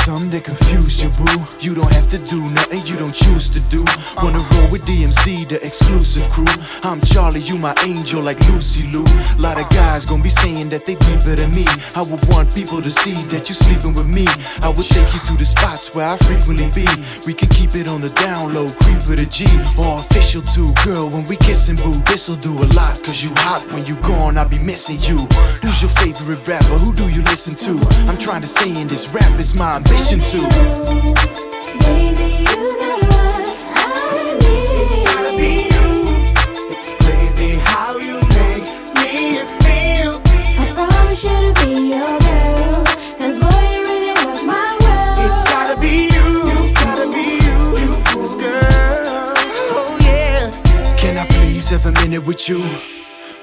something that confused you, boo. You don't have to do nothing you don't choose to do. Wanna roll with DMC, the exclusive crew. I'm Charlie, you my angel like Lucy Lou. Lot of guys gon' be saying that they deeper than me. I would want people to see that you sleeping with me. I would take you to the spots where I frequently be. We can keep it on the down low, creep with a G, or official too. Girl, when we kissin', boo, this'll do a lot. Cause you hot, when you gone, I'll be missing you. Who's your favorite rapper? Who do you listen to? I'm trying to say in this rap, it's my ambition too. Baby, you got what I need. It's gotta be you. It's crazy how you make me feel. I promise you to be your girl. Cause boy, you really rock my world. It's gotta be you. It's gotta be you, girl. Oh yeah. Can I please have a minute with you?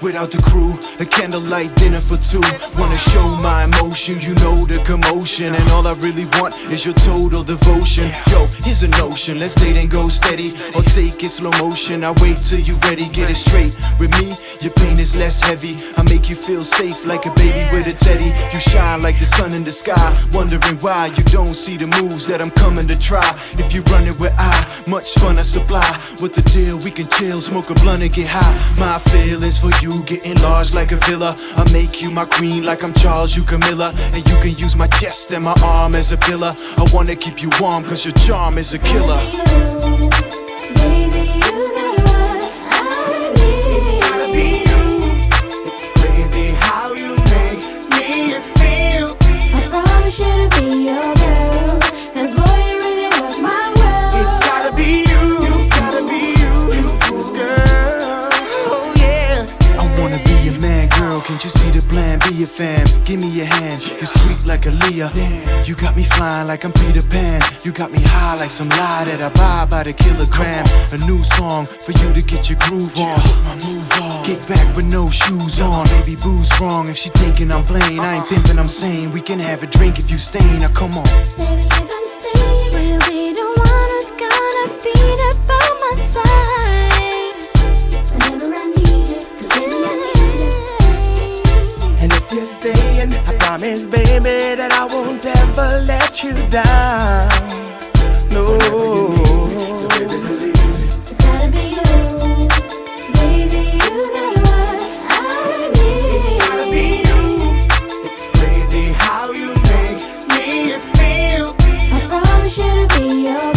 Without the crew, a candlelight dinner for two. Wanna show my emotion, you know the commotion. And all I really want is your total devotion. Yo, here's a notion, let's date and go steady, or take it slow motion. I wait till you ready, get it straight. With me, your pain is less heavy. I make you feel safe like a baby with a teddy. You shine like the sun in the sky, wondering why you don't see the moves that I'm coming to try. If you run it with I, much fun I supply. With the deal, we can chill, smoke a blunt and get high. My feelings for you getting large like a villa. I make you my queen like I'm Charles, you Camilla. And you can use my chest and my arm as a pillar. I wanna keep you warm cause your charm is a killer. Baby, you got what I need. It's gotta be you. It's crazy how you make me feel. I promise you to be your girl. Cause boy, you really rock my world. It's gotta be you. It's gotta be you, girl. Oh yeah. I wanna be your man, girl, can't you see the plan? Be a fan, give me your hand. You're sweet like Aaliyah. You got me flying like I'm Peter Pan. You got me high like some lie that I buy by the kilogram. A new song for you to get your groove on. Kick back with no shoes on. Baby boo's wrong if she thinking I'm playing. I ain't pimping, I'm saying we can have a drink if you staying. Now come on. Baby, if I'm staying, will you be the one who's gonna be there by my side whenever I need it? 'Cause baby, I need it. And if you're staying, I promise, baby, that I won't ever let you down. No. So baby, believe it. It's gotta be you. Baby, you got what I need. It's gotta be you. It's crazy how you make me feel. I promise you to be your